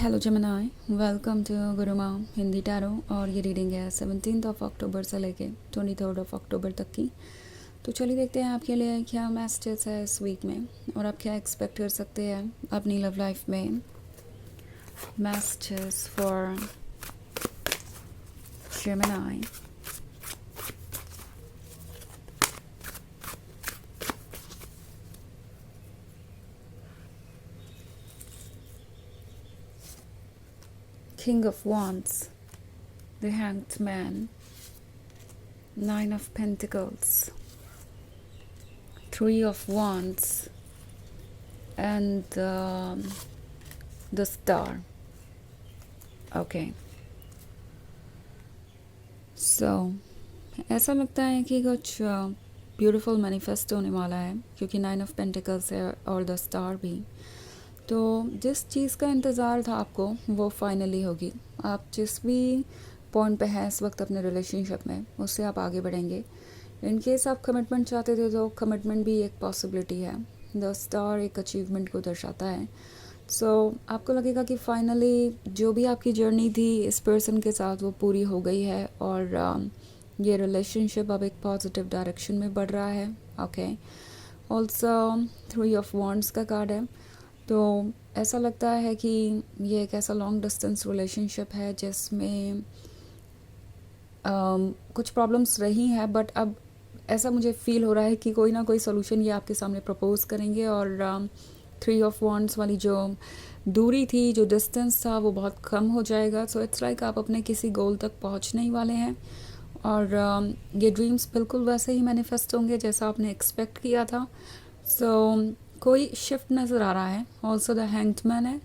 Hello जमनाई, welcome to Guruma Hindi tarot. और ये रीडिंग है 17 अक्टूबर से लेके 23 अक्टूबर तक की। तो चलिए देखते हैं आपके लिए क्या मैसेजेस है इस वीक में और आप क्या एक्सपेक्ट कर सकते हैं अपनी लव लाइफ में। Messages for Gemini. King of Wands, the Hanged Man, Nine of Pentacles, Three of Wands, and the Star. Okay. So, ऐसा लगता है कि कुछ ब्यूटीफुल मैनिफेस्ट होने वाला है क्योंकि 9 ऑफ पेंटिकल्स है और द स्टार भी। तो जिस चीज़ का इंतज़ार था आपको वो फाइनली होगी। आप जिस भी पॉइंट पे हैं इस वक्त अपने रिलेशनशिप में उससे आप आगे बढ़ेंगे। इन केस आप कमिटमेंट चाहते थे तो कमिटमेंट भी एक पॉसिबिलिटी है। द स्टार एक अचीवमेंट को दर्शाता है। सो आपको लगेगा कि फाइनली जो भी आपकी जर्नी थी इस पर्सन के साथ वो पूरी हो गई है और ये रिलेशनशिप अब एक पॉजिटिव डायरेक्शन में बढ़ रहा है। ओके। ऑल्सो 3 ऑफ वॉन्ड्स का कार्ड है। तो ऐसा लगता है कि ये एक ऐसा लॉन्ग डिस्टेंस रिलेशनशिप है जिसमें कुछ प्रॉब्लम्स रही हैं बट अब ऐसा मुझे फील हो रहा है कि कोई ना कोई सोल्यूशन ये आपके सामने प्रपोज करेंगे और 3 ऑफ वॉन्ड्स वाली जो दूरी थी, जो डिस्टेंस था वो बहुत कम हो जाएगा। सो इट्स लाइक आप अपने किसी गोल तक पहुंचने ही वाले हैं और ये ड्रीम्स बिल्कुल वैसे ही मैनिफेस्ट होंगे जैसा आपने एक्सपेक्ट किया था। सो कोई शिफ्ट नज़र आ रहा है। ऑल्सो द हैंग्ड मैन है।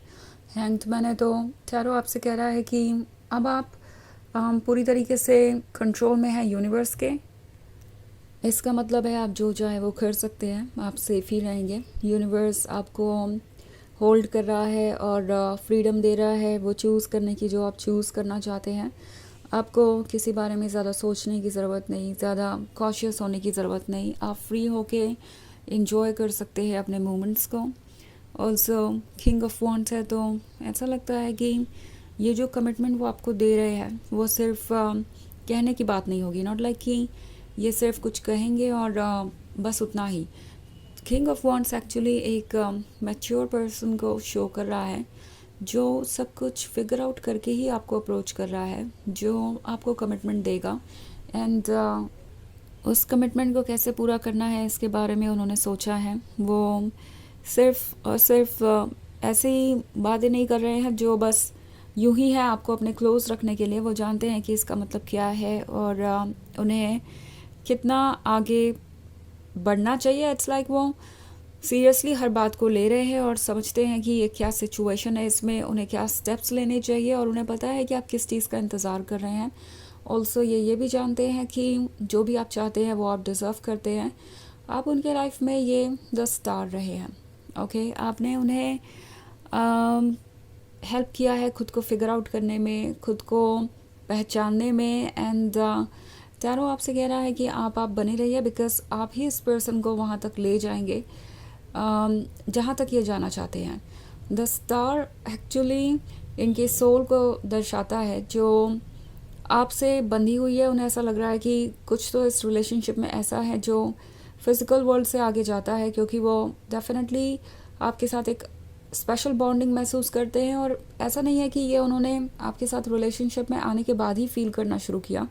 हैंग्ड मैन है तो टैरो आपसे कह रहा है कि अब आप पूरी तरीके से कंट्रोल में है यूनिवर्स के। इसका मतलब है आप जो चाहे वो कर सकते हैं, आप सेफ ही रहेंगे। यूनिवर्स आपको होल्ड कर रहा है और फ्रीडम दे रहा है वो चूज़ करने की जो आप चूज़ करना चाहते हैं। आपको किसी बारे में ज़्यादा सोचने की ज़रूरत नहीं, ज़्यादा कॉशियस होने की ज़रूरत नहीं। आप फ्री होके इंजॉय कर सकते हैं अपने मोमेंट्स को। ऑल्सो किंग ऑफ वॉन्ड्स है तो ऐसा लगता है कि ये जो कमिटमेंट वो आपको दे रहे हैं वो सिर्फ कहने की बात नहीं होगी। नॉट लाइक कि ये सिर्फ कुछ कहेंगे और बस उतना ही। किंग ऑफ वॉन्ड्स एक्चुअली एक मैच्योर पर्सन को शो कर रहा है जो सब कुछ फिगर आउट करके ही आपको अप्रोच कर रहा है, जो आपको कमिटमेंट देगा एंड उस कमिटमेंट को कैसे पूरा करना है इसके बारे में उन्होंने सोचा है। वो सिर्फ और सिर्फ ऐसे ही बातें नहीं कर रहे हैं जो बस यूं ही है आपको अपने क्लोज रखने के लिए। वो जानते हैं कि इसका मतलब क्या है और उन्हें कितना आगे बढ़ना चाहिए। इट्स लाइक वो सीरियसली हर बात को ले रहे हैं और समझते हैं कि ये क्या सिचुएशन है, इसमें उन्हें क्या स्टेप्स लेने चाहिए और उन्हें पता है कि आप किस चीज़ का इंतज़ार कर रहे हैं। ऑल्सो ये भी जानते हैं कि जो भी आप चाहते हैं वो आप डिज़र्व करते हैं। आप उनके लाइफ में ये द स्टार रहे हैं। ओके आपने उन्हें हेल्प किया है खुद को फिगर आउट करने में, खुद को पहचानने में एंड टैरो आपसे कह रहा है कि आप बने रहिए बिकॉज आप ही इस पर्सन को वहाँ तक ले जाएंगे जहाँ तक ये जाना चाहते हैं। द स्टार एक्चुअली इनके सोल को दर्शाता है जो आपसे बंधी हुई है। उन्हें ऐसा लग रहा है कि कुछ तो इस रिलेशनशिप में ऐसा है जो फिज़िकल वर्ल्ड से आगे जाता है क्योंकि वो डेफिनेटली आपके साथ एक स्पेशल बॉन्डिंग महसूस करते हैं। और ऐसा नहीं है कि ये उन्होंने आपके साथ रिलेशनशिप में आने के बाद ही फील करना शुरू किया,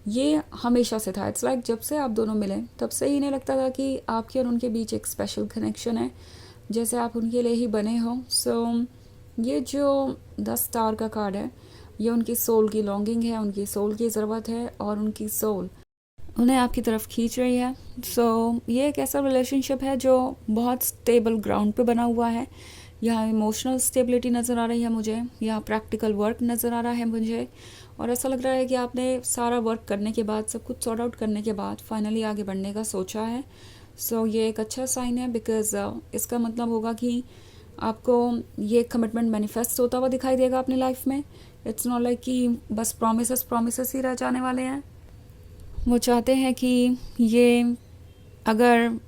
ये हमेशा से था। इट्स लाइक जब से आप दोनों मिले तब से ही इन्हें लगता था कि आपके और उनके बीच एक स्पेशल कनेक्शन है, जैसे आप उनके लिए ही बने हो। सो ये जो द स्टार का कार्ड है ये उनकी सोल की लॉन्गिंग है, उनकी सोल की ज़रूरत है और उनकी सोल उन्हें आपकी तरफ खींच रही है। सो ये एक ऐसा रिलेशनशिप है जो बहुत स्टेबल ग्राउंड पे बना हुआ है। यहाँ इमोशनल स्टेबिलिटी नज़र आ रही है मुझे, यहाँ प्रैक्टिकल वर्क नज़र आ रहा है मुझे और ऐसा लग रहा है कि आपने सारा वर्क करने के बाद, सब कुछ सॉर्ट आउट करने के बाद फाइनली आगे बढ़ने का सोचा है। सो ये एक अच्छा साइन है बिकॉज इसका मतलब होगा कि आपको ये कमिटमेंट मैनिफेस्ट होता हुआ दिखाई देगा अपनी लाइफ में। इट्स नॉट लाइक कि बस प्रोमिसेस ही रह जाने वाले हैं। वो चाहते हैं कि ये अगर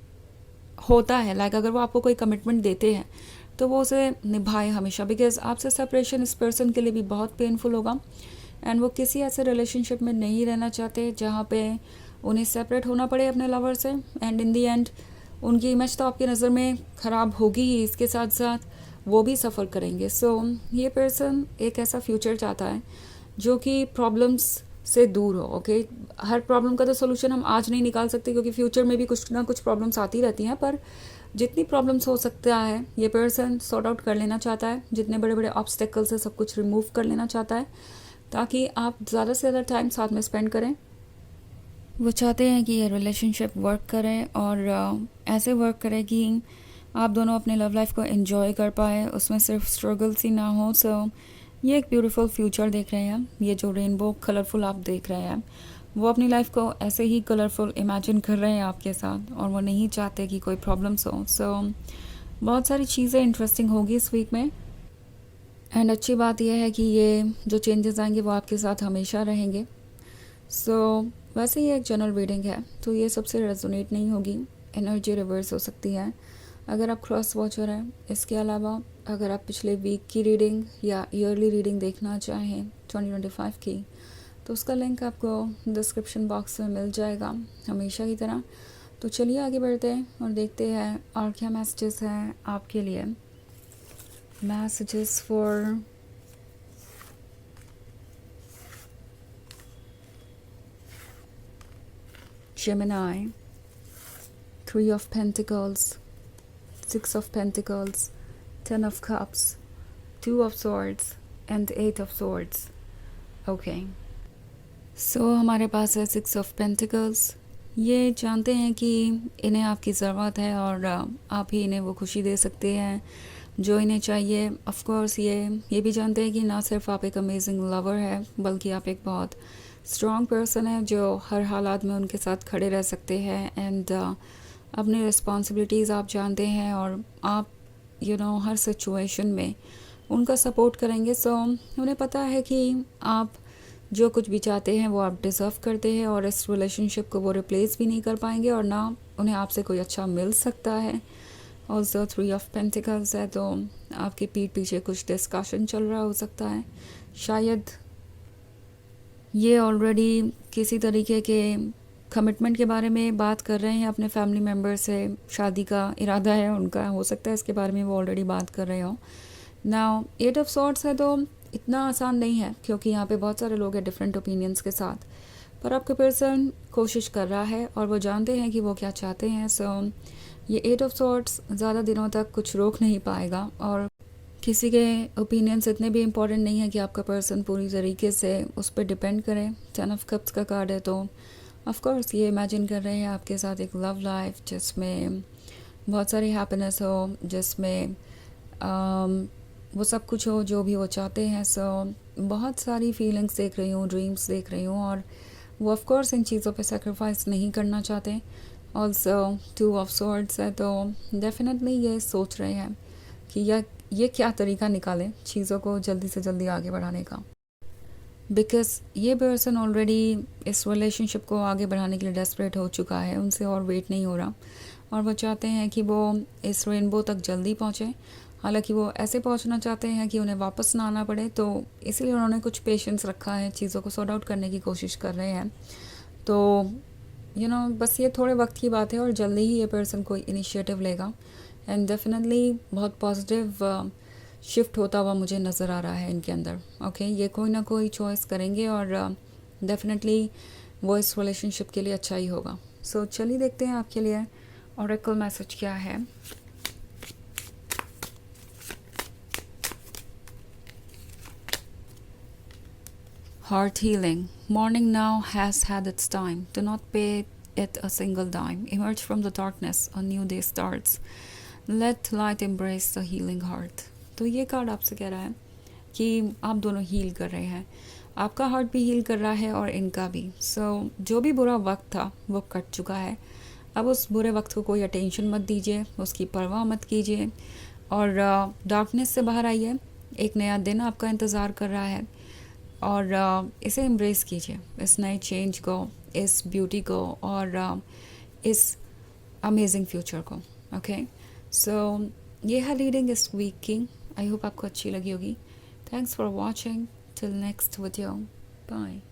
होता है लाइक अगर वो आपको कोई कमिटमेंट देते हैं तो वो उसे निभाए हमेशा, बिकॉज आपसे सेपरेशन इस पर्सन के लिए भी बहुत पेनफुल होगा एंड वो किसी ऐसे रिलेशनशिप में नहीं रहना चाहते जहाँ पे उन्हें सेपरेट होना पड़े अपने लवर से, एंड इन दी एंड उनकी इमेज तो आपकी नज़र में ख़राब होगी ही, इसके साथ साथ वो भी सफ़र करेंगे। सो ये पर्सन एक ऐसा फ्यूचर चाहता है जो कि प्रॉब्लम्स से दूर हो। ओके, हर प्रॉब्लम का तो सोल्यूशन हम आज नहीं निकाल सकते क्योंकि फ्यूचर में भी कुछ ना कुछ प्रॉब्लम्स आती रहती हैं, पर जितनी प्रॉब्लम्स हो सकता है ये पर्सन सॉर्ट आउट कर लेना चाहता है, जितने बड़े बड़े ऑब्स्टेकल्स है सब कुछ रिमूव कर लेना चाहता है ताकि आप ज़्यादा से ज़्यादा टाइम साथ में स्पेंड करें। वो चाहते हैं कि ये रिलेशनशिप वर्क करे और ऐसे वर्क करे कि आप दोनों अपने लव लाइफ को एंजॉय कर पाए, उसमें सिर्फ स्ट्रगल्स ही ना हो। सो ये एक ब्यूटीफुल फ्यूचर देख रहे हैं, ये जो रेनबो कलरफुल आप देख रहे हैं वो अपनी लाइफ को ऐसे ही कलरफुल इमेजिन कर रहे हैं आपके साथ, और वो नहीं चाहते कि कोई प्रॉब्लम्स हो। सो बहुत सारी चीज़ें इंटरेस्टिंग होगी इस वीक में, एंड अच्छी बात यह है कि ये जो चेंजेस आएंगे वो आपके साथ हमेशा रहेंगे। सो वैसे ही एक जनरल रीडिंग है तो ये सबसे रेजोनेट नहीं होगी, एनर्जी रिवर्स हो सकती है अगर आप क्रॉस वॉचर हैं। इसके अलावा अगर आप पिछले वीक की रीडिंग या ईयरली रीडिंग देखना चाहें 2025 की, तो उसका लिंक आपको डिस्क्रिप्शन बॉक्स में मिल जाएगा हमेशा की तरह। तो चलिए आगे बढ़ते हैं और देखते हैं और क्या मैसेजेस हैं आपके लिए। Messages for Gemini, 3 of Pentacles, 6 of Pentacles, 10 of Cups, 2 of Swords and 8 of Swords. Okay. So हमारे पास है 6 of Pentacles। ये जानते हैं कि इन्हें आपकी ज़रूरत है और आप ही इन्हें वो खुशी दे सकते हैं जो इन्हें चाहिए। ऑफ कोर्स ये भी जानते हैं कि ना सिर्फ आप एक अमेजिंग लवर है बल्कि आप एक बहुत स्ट्रॉन्ग पर्सन है जो हर हालात में उनके साथ खड़े रह सकते हैं, एंड अपनी रिस्पॉन्सिबिलिटीज़ आप जानते हैं और आप हर सिचुएशन में उनका सपोर्ट करेंगे। सो उन्हें पता है कि आप जो कुछ भी चाहते हैं वो आप डिज़र्व करते हैं और इस रिलेशनशिप को वो रिप्लेस भी नहीं कर पाएंगे और ना उन्हें आपसे कोई अच्छा मिल सकता है। ऑल्सो 3 ऑफ पेंटिकल्स है तो आपकी पीठ पीछे कुछ डिस्कशन चल रहा हो सकता है, शायद ये ऑलरेडी किसी तरीके के कमिटमेंट के बारे में बात कर रहे हैं अपने फैमिली मेम्बर से, शादी का इरादा है उनका, हो सकता है इसके बारे में वो ऑलरेडी बात कर रहे हो। नाउ 8 ऑफ सॉर्ड्स है तो इतना आसान नहीं है क्योंकि यहाँ पे बहुत सारे लोग हैं डिफरेंट ओपिनियंस के साथ, पर आपका पर्सन कोशिश कर रहा है और वो जानते हैं कि वो क्या चाहते हैं। सो ये 8 ऑफ सॉर्ड्स ज़्यादा दिनों तक कुछ रोक नहीं पाएगा और किसी के ओपिनियंस इतने भी इम्पोर्टेंट नहीं है कि आपका पर्सन पूरी तरीके से उस पर डिपेंड करे। 10 ऑफ कप्स का कार्ड है तो ऑफ कोर्स ये इमेजिन कर रहे हैं आपके साथ एक लव लाइफ जिसमें बहुत सारी हैप्पीनेस हो, जिसमें वो सब कुछ हो जो भी वो चाहते हैं। सो बहुत सारी फीलिंग्स देख रही हूँ, ड्रीम्स देख रही हूँ और वो ऑफ कोर्स इन चीज़ों पे सेक्रीफाइस नहीं करना चाहते। ऑल्सो 2 ऑफ सॉर्ड्स है तो डेफिनेटली ये सोच रहे हैं कि ये क्या तरीका निकालें चीज़ों को जल्दी से जल्दी आगे बढ़ाने का, बिकॉज ये पर्सन ऑलरेडी इस रिलेशनशिप को आगे बढ़ाने के लिए डेस्परेट हो चुका है, उनसे और वेट नहीं हो रहा और वो चाहते हैं कि वो इस रेनबो तक जल्दी पहुँचे। हालांकि वो ऐसे पहुंचना चाहते हैं कि उन्हें वापस ना आना पड़े, तो इसीलिए उन्होंने कुछ पेशेंस रखा है, चीज़ों को सॉर्ट आउट करने की कोशिश कर रहे हैं। तो बस ये थोड़े वक्त की बात है और जल्दी ही ये पर्सन कोई इनिशिएटिव लेगा एंड डेफिनेटली बहुत पॉजिटिव शिफ्ट होता हुआ मुझे नज़र आ रहा है इनके अंदर। ओके, ये कोई ना कोई चॉइस करेंगे और डेफिनेटली वो इस रिलेशनशिप के लिए अच्छा ही होगा। सो चलिए देखते हैं आपके लिए ऑरेकल मैसेज क्या है। Heart healing. Morning now has had its time. Do not pay it a single dime. Emerge from the darkness. A new day starts. Let light embrace the healing heart. तो ये card आपसे कह रहा है कि आप दोनों हील कर रहे हैं, आपका हार्ट भी हील कर रहा है और इनका भी। सो जो भी बुरा वक्त था वो कट चुका है, अब उस बुरे वक्त को कोई अटेंशन मत दीजिए, उसकी परवाह मत कीजिए और डार्कनेस से बाहर आइए। एक नया दिन आपका इंतज़ार कर रहा है और इसे एम्ब्रेस कीजिए, इस नए चेंज को, इस ब्यूटी को और इस अमेजिंग फ्यूचर को। ओके, सो ये है रीडिंग इस वीक की। आई होप आपको अच्छी लगी होगी। Thanks for watching. Till next video. Bye.